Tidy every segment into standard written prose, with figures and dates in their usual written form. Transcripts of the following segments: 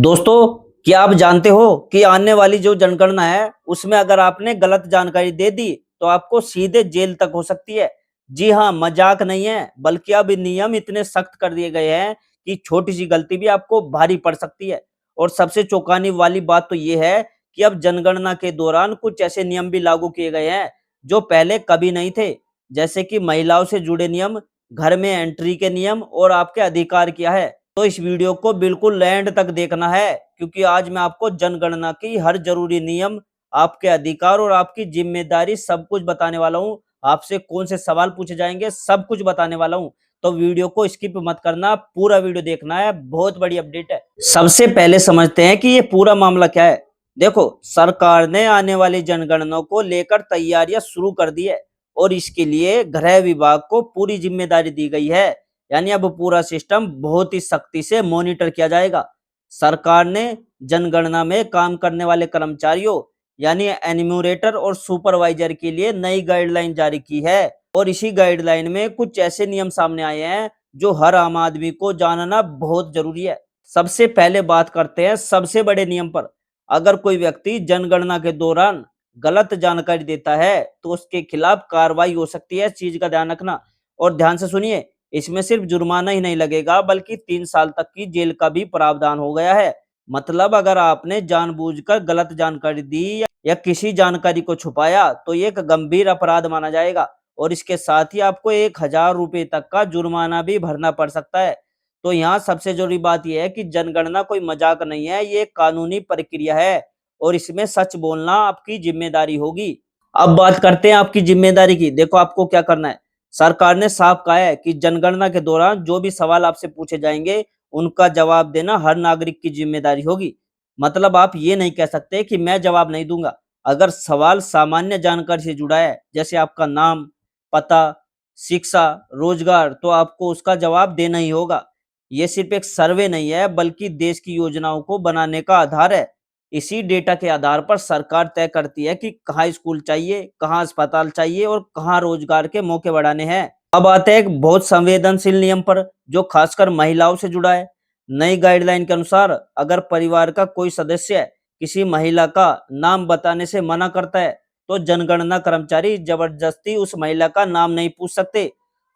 दोस्तों, क्या आप जानते हो कि आने वाली जो जनगणना है उसमें अगर आपने गलत जानकारी दे दी तो आपको सीधे जेल तक हो सकती है। जी हाँ, मजाक नहीं है, बल्कि अब नियम इतने सख्त कर दिए गए हैं कि छोटी सी गलती भी आपको भारी पड़ सकती है। और सबसे चौंकाने वाली बात तो ये है कि अब जनगणना के दौरान कुछ ऐसे नियम भी लागू किए गए हैं जो पहले कभी नहीं थे। जैसे कि महिलाओं से जुड़े नियम, घर में एंट्री के नियम और आपके अधिकार क्या है। तो इस वीडियो को बिल्कुल एंड तक देखना है, क्योंकि आज मैं आपको जनगणना की हर जरूरी नियम, आपके अधिकार और आपकी जिम्मेदारी सब कुछ बताने वाला हूँ। आपसे कौन से सवाल पूछे जाएंगे सब कुछ बताने वाला हूँ। तो वीडियो को स्किप मत करना, पूरा वीडियो देखना है, बहुत बड़ी अपडेट है। सबसे पहले समझते हैं कि ये पूरा मामला क्या है। देखो, सरकार ने आने वाली जनगणना को लेकर तैयारियां शुरू कर दी है और इसके लिए गृह विभाग को पूरी जिम्मेदारी दी गई है। यानी अब पूरा सिस्टम बहुत ही सख्ती से मॉनिटर किया जाएगा। सरकार ने जनगणना में काम करने वाले कर्मचारियों यानी एन्यूमरेटर और सुपरवाइजर के लिए नई गाइडलाइन जारी की है और इसी गाइडलाइन में कुछ ऐसे नियम सामने आए हैं जो हर आम आदमी को जानना बहुत जरूरी है। सबसे पहले बात करते हैं सबसे बड़े नियम पर। अगर कोई व्यक्ति जनगणना के दौरान गलत जानकारी देता है तो उसके खिलाफ कार्रवाई हो सकती है। इस चीज का ध्यान रखना और ध्यान से सुनिए। इसमें सिर्फ जुर्माना ही नहीं लगेगा बल्कि 3 साल तक की जेल का भी प्रावधान हो गया है। मतलब अगर आपने जानबूझकर गलत जानकारी दी या किसी जानकारी को छुपाया तो ये एक गंभीर अपराध माना जाएगा और इसके साथ ही आपको 1,000 रुपए तक का जुर्माना भी भरना पड़ सकता है। तो यहाँ सबसे जरूरी बात यह है कि जनगणना कोई मजाक नहीं है, ये एक कानूनी प्रक्रिया है और इसमें सच बोलना आपकी जिम्मेदारी होगी। अब बात करते हैं आपकी जिम्मेदारी की। देखो, आपको क्या करना है। सरकार ने साफ कहा है कि जनगणना के दौरान जो भी सवाल आपसे पूछे जाएंगे उनका जवाब देना हर नागरिक की जिम्मेदारी होगी। मतलब आप ये नहीं कह सकते कि मैं जवाब नहीं दूंगा। अगर सवाल सामान्य जानकारी से जुड़ा है, जैसे आपका नाम, पता, शिक्षा, रोजगार, तो आपको उसका जवाब देना ही होगा। ये सिर्फ एक सर्वे नहीं है बल्कि देश की योजनाओं को बनाने का आधार है। इसी डेटा के आधार पर सरकार तय करती है कि कहाँ स्कूल चाहिए, कहाँ अस्पताल चाहिए और कहाँ रोजगार के मौके बढ़ाने हैं। अब आते हैं एक बहुत संवेदनशील नियम पर जो खासकर महिलाओं से जुड़ा है। नई गाइडलाइन के अनुसार अगर परिवार का कोई सदस्य किसी महिला का नाम बताने से मना करता है तो जनगणना कर्मचारी जबरदस्ती उस महिला का नाम नहीं पूछ सकते।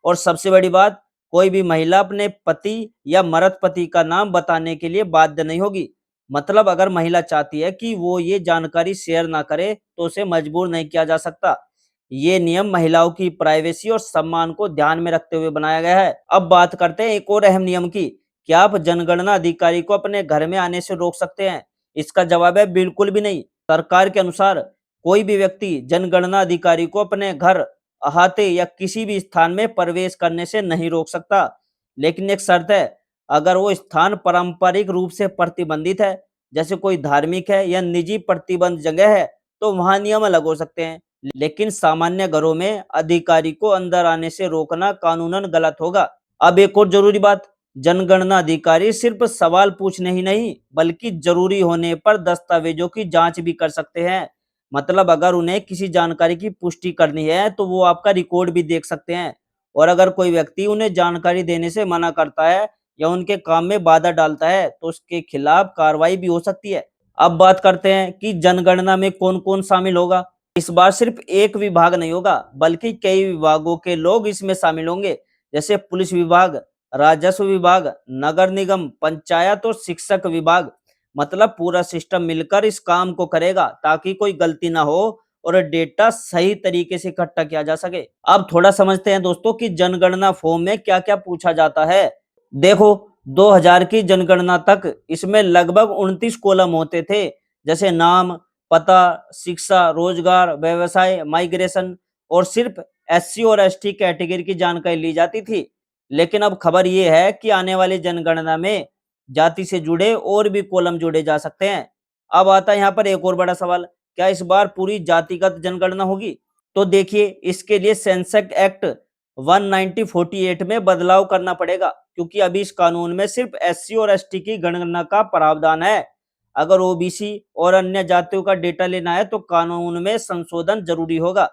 और सबसे बड़ी बात, कोई भी महिला अपने पति या मृत पति का नाम बताने के लिए बाध्य नहीं होगी। मतलब अगर महिला चाहती है कि वो ये जानकारी शेयर ना करे तो उसे मजबूर नहीं किया जा सकता। ये नियम महिलाओं की प्राइवेसी और सम्मान को ध्यान में रखते हुए बनाया गया है। अब बात करते हैं एक और अहम नियम की। क्या आप जनगणना अधिकारी को अपने घर में आने से रोक सकते हैं? इसका जवाब है बिल्कुल भी नहीं। सरकार के अनुसार कोई भी व्यक्ति जनगणना अधिकारी को अपने घर, अहाते या किसी भी स्थान में प्रवेश करने से नहीं रोक सकता। लेकिन एक शर्त है, अगर वो स्थान पारंपरिक रूप से प्रतिबंधित है, जैसे कोई धार्मिक है या निजी प्रतिबंध जगह है, तो वहां नियम अलग हो सकते हैं। लेकिन सामान्य घरों में अधिकारी को अंदर आने से रोकना कानूनन गलत होगा। अब एक और जरूरी बात, जनगणना अधिकारी सिर्फ सवाल पूछने ही नहीं बल्कि जरूरी होने पर दस्तावेजों की जांच भी कर सकते हैं। मतलब अगर उन्हें किसी जानकारी की पुष्टि करनी है तो वो आपका रिकॉर्ड भी देख सकते हैं। और अगर कोई व्यक्ति उन्हें जानकारी देने से मना करता है या उनके काम में बाधा डालता है तो उसके खिलाफ कार्रवाई भी हो सकती है। अब बात करते हैं कि जनगणना में कौन कौन शामिल होगा। इस बार सिर्फ एक विभाग नहीं होगा बल्कि कई विभागों के लोग इसमें शामिल होंगे। जैसे पुलिस विभाग, राजस्व विभाग, नगर निगम, पंचायत और शिक्षक विभाग। मतलब पूरा सिस्टम मिलकर इस काम को करेगा ताकि कोई गलती ना हो और डेटा सही तरीके से इकट्ठा किया जा सके। अब थोड़ा समझते हैं दोस्तों कि जनगणना फॉर्म में क्या क्या पूछा जाता है। देखो, 2000 की जनगणना तक इसमें लगभग 29 कॉलम होते थे। जैसे नाम, पता, शिक्षा, रोजगार, व्यवसाय, माइग्रेशन और सिर्फ एससी और एसटी कैटेगरी की जानकारी ली जाती थी। लेकिन अब खबर ये है कि आने वाली जनगणना में जाति से जुड़े और भी कॉलम जोड़े जा सकते हैं। अब आता है यहाँ पर एक और बड़ा सवाल, क्या इस बार पूरी जातिगत जनगणना होगी? तो देखिए, इसके लिए सेंसस एक्ट 1948 में बदलाव करना पड़ेगा, क्योंकि अभी इस कानून में सिर्फ एससी और एसटी की गणना का प्रावधान है। अगर ओबीसी और अन्य जातियों का डेटा लेना है तो कानून में संशोधन जरूरी होगा।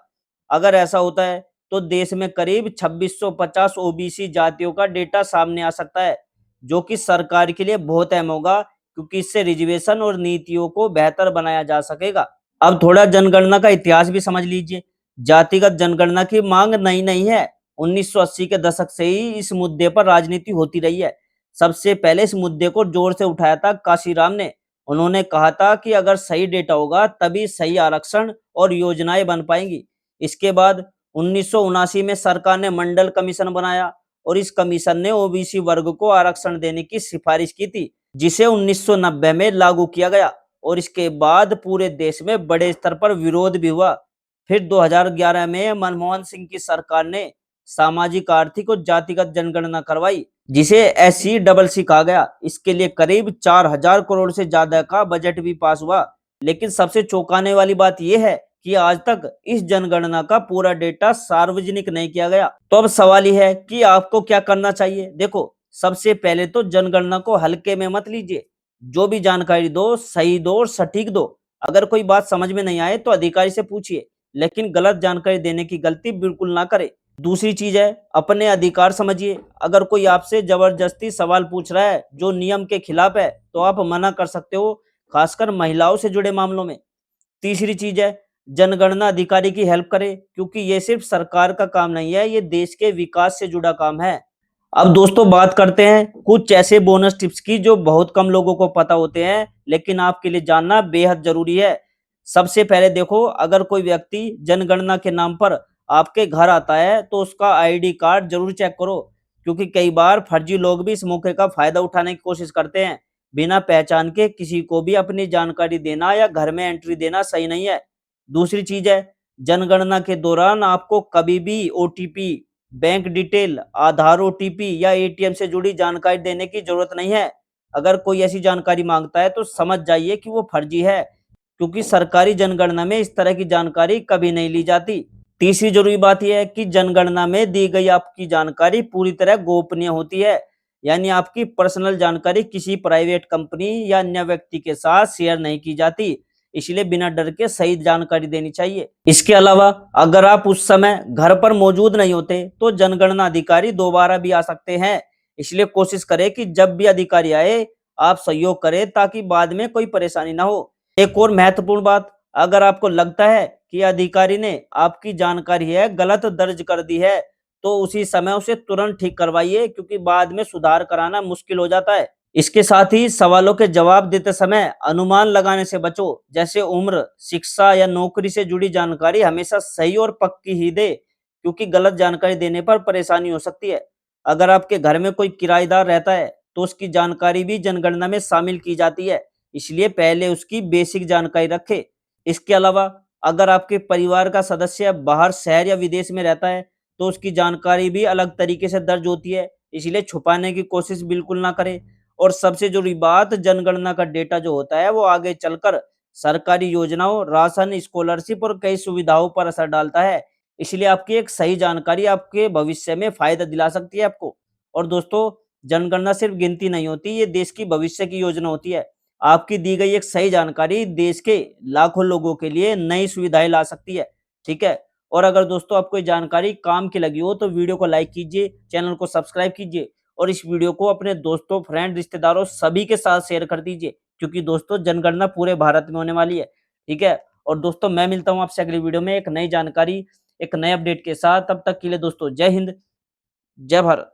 अगर ऐसा होता है तो देश में करीब 2650 ओबीसी जातियों का डेटा सामने आ सकता है, जो कि सरकार के लिए बहुत अहम होगा, क्योंकि इससे रिजर्वेशन और नीतियों को बेहतर बनाया जा सकेगा। अब थोड़ा जनगणना का इतिहास भी समझ लीजिए। जातिगत जनगणना की मांग नई नहीं है। 1980 के दशक से ही इस मुद्दे पर राजनीति होती रही है। सबसे पहले इस मुद्दे को जोर से उठाया था काशीराम ने। उन्होंने कहा था कि अगर सही डेटा होगा तभी सही आरक्षण और योजनाएं बन पाएंगी। इसके बाद 1979 में सरकार ने मंडल कमीशन बनाया और इस कमीशन ने ओबीसी वर्ग को आरक्षण देने की सिफारिश की थी, जिसे 1990 में लागू किया गया और इसके बाद पूरे देश में बड़े स्तर पर विरोध भी हुआ। फिर 2011 में मनमोहन सिंह की सरकार ने सामाजिक आर्थिक और जातिगत जनगणना करवाई, जिसे SCCC कहा गया। इसके लिए करीब 4000 करोड़ से ज्यादा का बजट भी पास हुआ। लेकिन सबसे चौंकाने वाली बात यह है कि आज तक इस जनगणना का पूरा डेटा सार्वजनिक नहीं किया गया। तो अब सवाल यह है कि आपको क्या करना चाहिए। देखो, सबसे पहले तो जनगणना को हल्के में मत लीजिए। जो भी जानकारी दो सही दो और सटीक दो। अगर कोई बात समझ में नहीं आए तो अधिकारी से पूछिए, लेकिन गलत जानकारी देने की गलती बिल्कुल ना करें। दूसरी चीज है, अपने अधिकार समझिए। अगर कोई आपसे जबरदस्ती सवाल पूछ रहा है जो नियम के खिलाफ है तो आप मना कर सकते हो, खासकर महिलाओं से जुड़े मामलों में। तीसरी चीज है, जनगणना अधिकारी की हेल्प करें, क्योंकि ये सिर्फ सरकार का काम नहीं है, ये देश के विकास से जुड़ा काम है। अब दोस्तों बात करते हैं कुछ ऐसे बोनस टिप्स की जो बहुत कम लोगों को पता होते हैं, लेकिन आपके लिए जानना बेहद जरूरी है। सबसे पहले देखो, अगर कोई व्यक्ति जनगणना के नाम पर आपके घर आता है तो उसका आईडी कार्ड जरूर चेक करो, क्योंकि कई बार फर्जी लोग भी इस मौके का फायदा उठाने की कोशिश करते हैं। बिना पहचान के किसी को भी अपनी जानकारी देना या घर में एंट्री देना सही नहीं है। दूसरी चीज है, जनगणना के दौरान आपको कभी भी ओटीपी, बैंक डिटेल, आधार ओटीपी या एटीएम से जुड़ी जानकारी देने की जरूरत नहीं है। अगर कोई ऐसी जानकारी मांगता है तो समझ जाइए कि वो फर्जी है, क्योंकि सरकारी जनगणना में इस तरह की जानकारी कभी नहीं ली जाती। तीसरी जरूरी बात यह है कि जनगणना में दी गई आपकी जानकारी पूरी तरह गोपनीय होती है, यानी आपकी पर्सनल जानकारी किसी प्राइवेट कंपनी या अन्य व्यक्ति के साथ शेयर नहीं की जाती। इसलिए बिना डर के सही जानकारी देनी चाहिए। इसके अलावा अगर आप उस समय घर पर मौजूद नहीं होते तो जनगणना अधिकारी दोबारा भी आ सकते हैं। इसलिए कोशिश करें कि जब भी अधिकारी आए आप सहयोग करें, ताकि बाद में कोई परेशानी ना हो। एक और महत्वपूर्ण बात, अगर आपको लगता है कि अधिकारी ने आपकी जानकारी है गलत दर्ज कर दी है तो उसी समय उसे तुरंत ठीक करवाइए, क्योंकि बाद में सुधार कराना मुश्किल हो जाता है। इसके साथ ही सवालों के जवाब देते समय अनुमान लगाने से बचो। जैसे उम्र, शिक्षा या नौकरी से जुड़ी जानकारी हमेशा सही और पक्की ही दे, क्योंकि गलत जानकारी देने पर परेशानी हो सकती है। अगर आपके घर में कोई किराएदार रहता है तो उसकी जानकारी भी जनगणना में शामिल की जाती है, इसलिए पहले उसकी बेसिक जानकारी रखें। इसके अलावा अगर आपके परिवार का सदस्य बाहर शहर या विदेश में रहता है तो उसकी जानकारी भी अलग तरीके से दर्ज होती है, इसलिए छुपाने की कोशिश बिल्कुल ना करें। और सबसे जरूरी बात, जनगणना का डेटा जो होता है वो आगे चलकर सरकारी योजनाओं, राशन, स्कॉलरशिप और कई सुविधाओं पर असर डालता है। इसलिए आपकी एक सही जानकारी आपके भविष्य में फायदा दिला सकती है आपको। और दोस्तों, जनगणना सिर्फ गिनती नहीं होती, ये देश की भविष्य की योजना होती है। आपकी दी गई एक सही जानकारी देश के लाखों लोगों के लिए नई सुविधाएं ला सकती है। ठीक है। और अगर दोस्तों आपको ये जानकारी काम की लगी हो तो वीडियो को लाइक कीजिए, चैनल को सब्सक्राइब कीजिए और इस वीडियो को अपने दोस्तों, फ्रेंड, रिश्तेदारों सभी के साथ शेयर कर दीजिए, क्योंकि दोस्तों जनगणना पूरे भारत में होने वाली है। ठीक है। और दोस्तों मैं मिलता हूं आपसे अगली वीडियो में एक नई जानकारी, एक नए अपडेट के साथ। तब तक के लिए दोस्तों जय हिंद, जय भारत।